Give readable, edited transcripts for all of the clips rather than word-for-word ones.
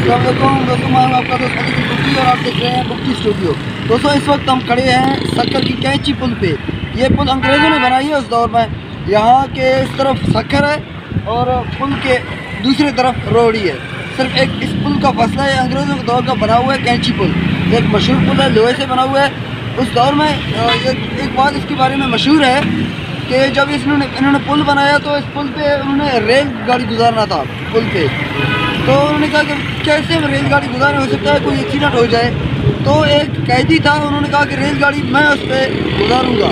अस्सलाम वालेकुम दोस्तों, मैं हूं आपका दोस्त अली बुफ्टी और आप देख रहे हैं बुफ्टी स्टूडियो। दोस्तों, इस वक्त हम खड़े हैं सक्खर की कैंची पुल पे। ये पुल अंग्रेज़ों ने बनाई है उस दौर में। यहाँ के इस तरफ सक्खर है और पुल के दूसरी तरफ रोहड़ी है। सिर्फ एक इस पुल का फसला है, अंग्रेज़ों के दौर का बना हुआ है कैंची पुल। एक मशहूर पुल है, लोहे से बना हुआ है। उस दौर में एक बात इसके बारे में मशहूर है कि जब इन्होंने पुल बनाया तो इस पुल पे उन्होंने रेलगाड़ी गुजारना था पुल पे। तो उन्होंने कहा कि कैसे हम रेलगाड़ी गुजारें, हो सकता है कोई एक्सीडेंट हो जाए। तो एक कैदी था, उन्होंने कहा कि रेलगाड़ी मैं उस पर गुजारूँगा।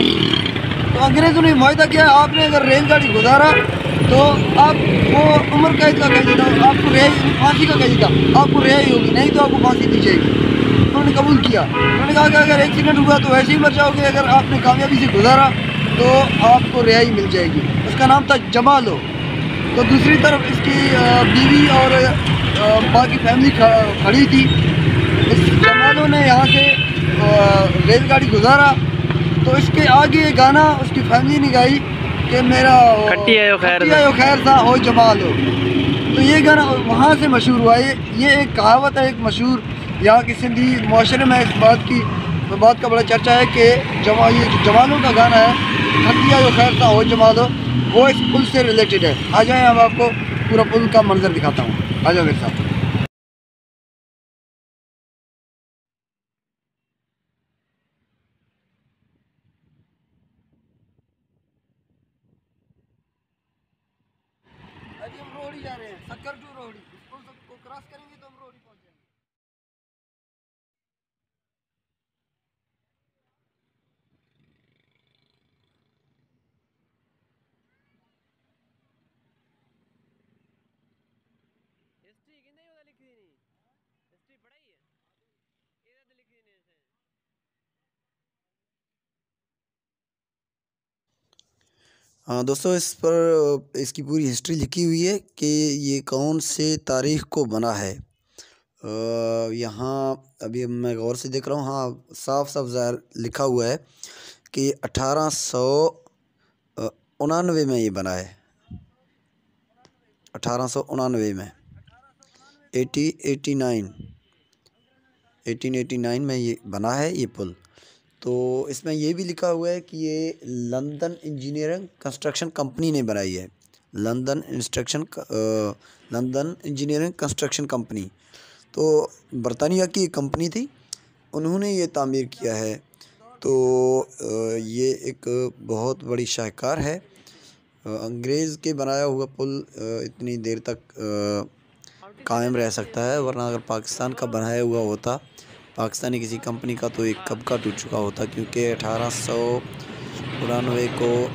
तो अंग्रेज़ों ने मुआहदा किया, आपने अगर रेलगाड़ी गुजारा तो आप वो उम्र कैद का कैदी था, आपको रिहाई, फांसी का कैदी था, आपको रिहाई होगी, नहीं तो आपको फांसी दी जाएगी। उन्होंने कबूल किया। उन्होंने कहा कि अगर एक्सीडेंट हुआ तो वैसे ही मर जाओगे, अगर आपने कामयाबी से गुजारा तो आपको रिहाई मिल जाएगी। उसका नाम था जमालो। तो दूसरी तरफ इसकी बीवी और बाकी फैमिली खड़ी थी। इस जमालो ने यहाँ से रेलगाड़ी गुजारा तो इसके आगे ये गाना उसकी फैमिली ने गाई कि मेरा खट्टी आयो खैर था हो जमालो। तो ये गाना वहाँ से मशहूर हुआ। ये एक कहावत है, एक मशहूर यहाँ की सिंधी मुआशरे में इस बात का बड़ा चर्चा है कि ये जो जमालो का गाना है, खट्टी आयो खैर था हो जमालो, वो इस पुल से रिलेटेड है। आ जाए, अब आपको पूरा पुल का मंजर दिखाता हूँ, आ जाओ मेरे साथ। अभी हम रोहड़ी जा रहे हैं, सक्खर टू रोहड़ी। इस पुल को क्रॉस करेंगे तो हम रोहड़ी पहुँच जाएंगे। हिस्ट्री की नहीं होता लिखी नहीं, हिस्ट्री पढ़ाई है इधर तो लिखी नहीं है। हाँ दोस्तों, इस पर इसकी पूरी हिस्ट्री लिखी हुई है कि ये कौन से तारीख को बना है। यहाँ अभी मैं गौर से देख रहा हूँ, हाँ साफ साफ ज़ाहिर लिखा हुआ है कि 1899 में ये बना है। 1899 में 1889 में ये बना है ये पुल। तो इसमें ये भी लिखा हुआ है कि ये लंदन इंजीनियरिंग कंस्ट्रक्शन कंपनी ने बनाई है। लंदन इंजीनियरिंग कंस्ट्रक्शन कंपनी, तो बरतानिया की एक कंपनी थी, उन्होंने ये तामीर किया है। तो ये एक बहुत बड़ी शाहकार है। अंग्रेज़ के बनाया हुआ पुल इतनी देर तक कायम रह सकता है, वरना अगर पाकिस्तान का बनाया हुआ होता, पाकिस्तानी किसी कंपनी का, तो एक कब का टूट चुका होता। क्योंकि 1899 को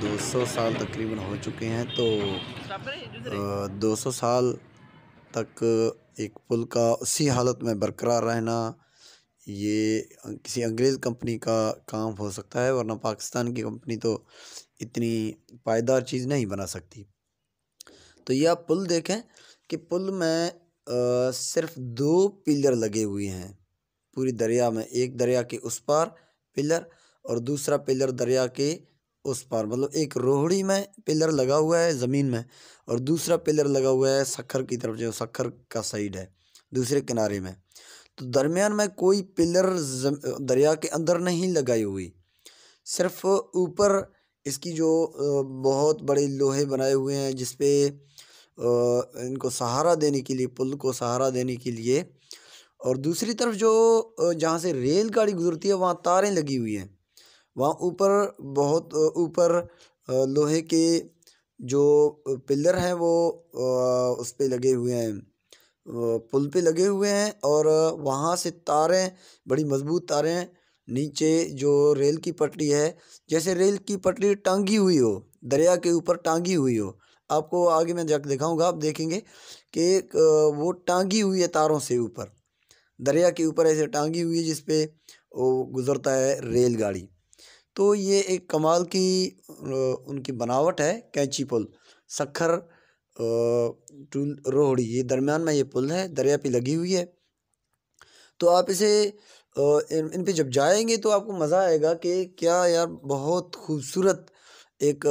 200 साल तकरीबन हो चुके हैं। तो 200 साल तक एक पुल का उसी हालत में बरकरार रहना, ये किसी अंग्रेज़ कंपनी का काम हो सकता है, वरना पाकिस्तान की कंपनी तो इतनी पायदार चीज़ नहीं बना सकती। तो ये आप पुल देखें कि पुल में सिर्फ 2 पिलर लगे हुए हैं पूरी दरिया में। एक दरिया के उस पार पिलर और दूसरा पिलर दरिया के उस पार, मतलब एक रोहड़ी में पिलर लगा हुआ है ज़मीन में और दूसरा पिलर लगा हुआ है सक्खर की तरफ, जो सक्खर का साइड है दूसरे किनारे में। तो दरमियान में कोई पिलर दरिया के अंदर नहीं लगाई हुई, सिर्फ ऊपर इसकी जो बहुत बड़े लोहे बनाए हुए हैं जिस पे इनको सहारा देने के लिए, पुल को सहारा देने के लिए। और दूसरी तरफ जो जहाँ से रेलगाड़ी गुजरती है वहाँ तारें लगी हुई हैं। वहाँ ऊपर बहुत ऊपर लोहे के जो पिलर हैं वो उस पे लगे हुए हैं, पुल पे लगे हुए हैं। और वहाँ से तारें, बड़ी मजबूत तारें, नीचे जो रेल की पटरी है, जैसे रेल की पटरी टांगी हुई हो, दरिया के ऊपर टांगी हुई हो। आपको आगे मैं जाकर दिखाऊंगा, आप देखेंगे कि वो टांगी हुई है तारों से ऊपर, दरिया के ऊपर ऐसे टांगी हुई है जिस पे वो गुज़रता है रेलगाड़ी। तो ये एक कमाल की उनकी बनावट है कैंची पुल, सक्खर टू रोहड़ी, ये दरमियान में ये पुल है, दरिया पे लगी हुई है। तो आप इसे इन पे जब जाएंगे तो आपको मज़ा आएगा कि क्या यार, बहुत खूबसूरत एक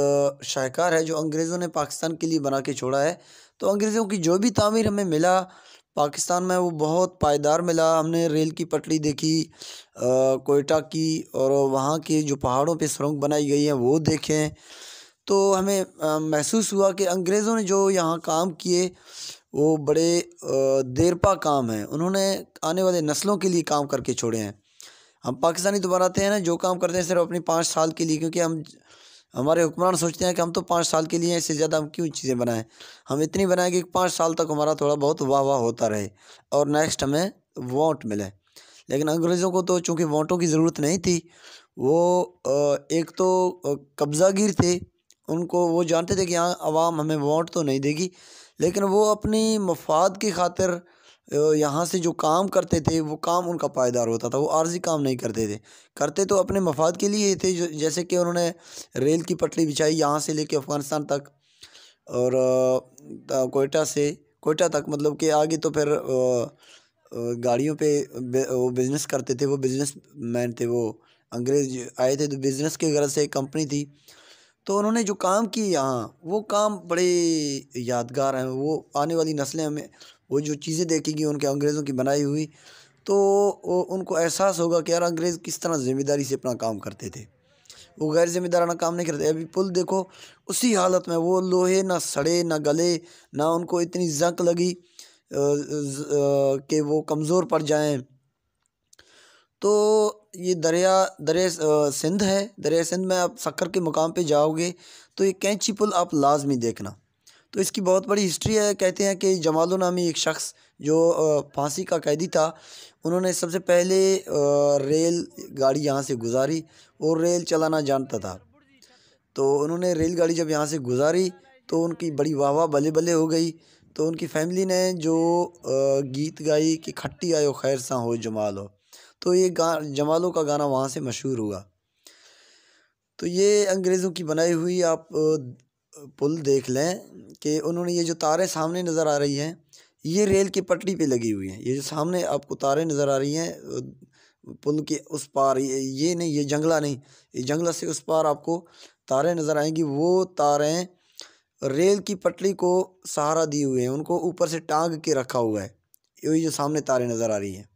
शाहकार है जो अंग्रेज़ों ने पाकिस्तान के लिए बना के छोड़ा है। तो अंग्रेज़ों की जो भी तामीर हमें मिला पाकिस्तान में वो बहुत पायदार मिला। हमने रेल की पटड़ी देखी कोयटा की, और वहाँ के जो पहाड़ों पे सुरंग बनाई गई है वो देखें, तो हमें महसूस हुआ कि अंग्रेज़ों ने जो यहाँ काम किए वो बड़े देरपा काम हैं। उन्होंने आने वाले नस्लों के लिए काम करके छोड़े हैं। हम पाकिस्तानी तो बनाते हैं ना, जो काम करते हैं सिर्फ अपनी 5 साल के लिए, क्योंकि हमारे हुक्मरान सोचते हैं कि हम तो 5 साल के लिए, इससे ज़्यादा हम क्यों चीज़ें बनाएं। हम इतनी बनाएं कि 5 साल तक हमारा थोड़ा बहुत वाह वाह होता रहे और नेक्स्ट हमें वोट मिले। लेकिन अंग्रेज़ों को तो चूँकि वोटों की ज़रूरत नहीं थी, वो एक तो कब्ज़ागिर थे, उनको वो जानते थे कि यहाँ आवाम हमें वोट तो नहीं देगी, लेकिन वो अपनी मफाद की खातिर यहाँ से जो काम करते थे वो काम उनका पायदार होता था। वो आर्जी काम नहीं करते थे, करते तो अपने मफाद के लिए थे। जैसे कि उन्होंने रेल की पटड़ी बिछाई यहाँ से लेके अफ़गानिस्तान तक, और कोयटा तक, मतलब कि आगे तो फिर गाड़ियों पे वो बिज़नेस करते थे, वो बिज़नेस मैन थे, वो अंग्रेज़ आए थे तो बिज़नेस के गरज से एक कंपनी थी। तो उन्होंने जो काम किए यहाँ, वो काम बड़े यादगार हैं। वो आने वाली नस्लें हमें वो जो चीज़ें देखेंगी उनके अंग्रेज़ों की बनाई हुई, तो उनको एहसास होगा कि यार अंग्रेज़ किस तरह ज़िम्मेदारी से अपना काम करते थे। वो गैर ज़िम्मेदाराना काम नहीं करते। अभी पुल देखो उसी हालत में, वो लोहे ना सड़े ना गले, ना उनको इतनी जंग लगी कि वो कमज़ोर पड़ जाएं। तो ये दरिया सिंध है। दरिया सिंध में आप सक्कर के मुकाम पे जाओगे तो ये कैंची पुल आप लाजमी देखना। तो इसकी बहुत बड़ी हिस्ट्री है। कहते हैं कि जमालो नामी एक शख्स जो फांसी का कैदी था, उन्होंने सबसे पहले रेल गाड़ी यहाँ से गुजारी, और रेल चलाना जानता था। तो उन्होंने रेलगाड़ी जब यहाँ से गुजारी तो उनकी बड़ी वाह वाह बल्ले बल्ले हो गई। तो उनकी फैमिली ने जो गीत गाई कि खट्टी आयो खैर सा हो जमालो, तो ये जमालो का गाना वहाँ से मशहूर हुआ। तो ये अंग्रेज़ों की बनाई हुई आप पुल देख लें कि उन्होंने ये जो तारें सामने नज़र आ रही हैं, ये रेल की पटड़ी पे लगी हुई हैं। ये जो सामने आपको तारें नज़र आ रही हैं पुल के उस पार, ये नहीं, ये जंगला नहीं, ये जंगला से उस पार आपको तारें नज़र आएंगी। वो तारें रेल की पटड़ी को सहारा दिए हुए हैं, उनको ऊपर से टांग के रखा हुआ है। ये जो सामने तारें नज़र आ रही हैं,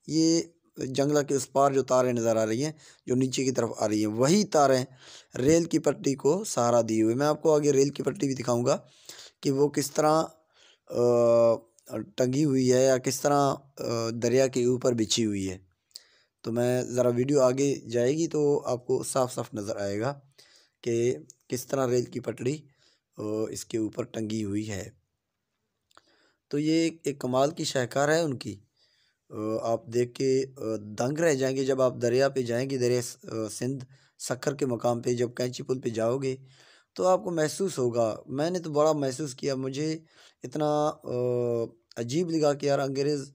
ये जंगला के उस पार जो तारें नज़र आ रही हैं, जो नीचे की तरफ आ रही हैं, वही तारें रेल की पट्टी को सहारा दिए हुए। मैं आपको आगे रेल की पट्टी भी दिखाऊंगा कि वो किस तरह टंगी हुई है या किस तरह दरिया के ऊपर बिछी हुई है। तो मैं ज़रा वीडियो आगे जाएगी तो आपको साफ साफ नज़र आएगा कि किस तरह रेल की पटड़ी इसके ऊपर टंगी हुई है। तो ये एक कमाल की शाहकार है उनकी। आप देख के दंग रह जाएंगे जब आप दरिया पे जाएंगे। दरिया सिंध सक्कर के मकाम पे जब कैंची पुल पे जाओगे तो आपको महसूस होगा। मैंने तो बड़ा महसूस किया, मुझे इतना अजीब लगा कि यार अंग्रेज़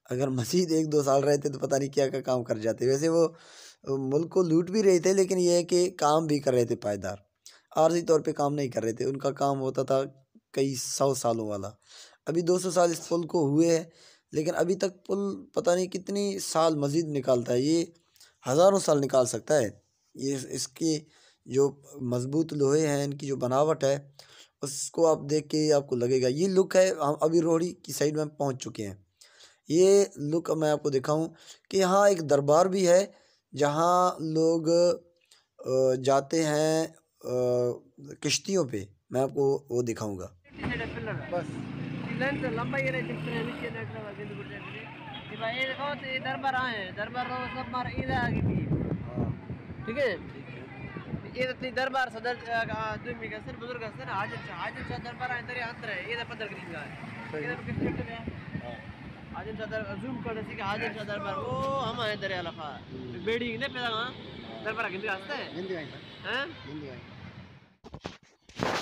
अगर मज़ीद 1-2 साल रहते तो पता नहीं क्या क्या काम कर जाते। वैसे वो मुल्क को लूट भी रहे थे, लेकिन ये है कि काम भी कर रहे थे पायदार, आर्जी तौर पे काम नहीं कर रहे थे। उनका काम होता था कई 100 सालों वाला। अभी 200 साल इस पुल को हुए हैं, लेकिन अभी तक पुल पता नहीं कितनी साल मज़ीद निकालता है। ये हज़ारों साल निकाल सकता है। ये इसके जो मज़बूत लोहे हैं, इनकी जो बनावट है, उसको आप देख के आपको लगेगा। ये लुक है। हम अभी रोहड़ी की साइड में पहुंच चुके हैं। ये लुक मैं आपको दिखाऊं कि यहाँ एक दरबार भी है जहाँ लोग जाते हैं किश्तियों पे। मैं आपको वो दिखाऊंगा। बस लंबा ये दरबार आए दरबार सब मार इधर आ गई। ठीक है, ये तो दरबार सदर दुमी का सर बुजुर्ग सर हाजिर शाह दरबार आए तेरे अंदर है। ये पत्थर ग्रीन का है। ये किस चट्टे है हाजिर शाह जूम कर सी हाजिर शाह दरबार वो हम है दरिया लखा बेड़ी ने पैदा दरबार हिंदी आस्ते हैं।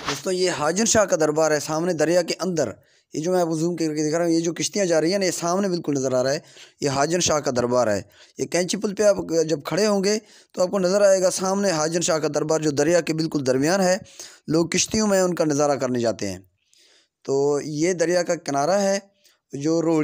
दोस्तों ये हाजिर शाह का दरबार है सामने दरिया के अंदर। ये जो मैं आपको जूम करके दिखा रहा हूँ, ये जो किश्तियाँ जा रही हैं ना, ये सामने बिल्कुल नज़र आ रहा है। ये हाजिर शाह का दरबार है। ये कैंची पुल पे आप जब खड़े होंगे तो आपको नज़र आएगा सामने हाजिर शाह का दरबार, जो दरिया के बिल्कुल दरमियान है। लोग किश्तियों में उनका नज़ारा करने जाते हैं। तो ये दरिया का किनारा है जो रोड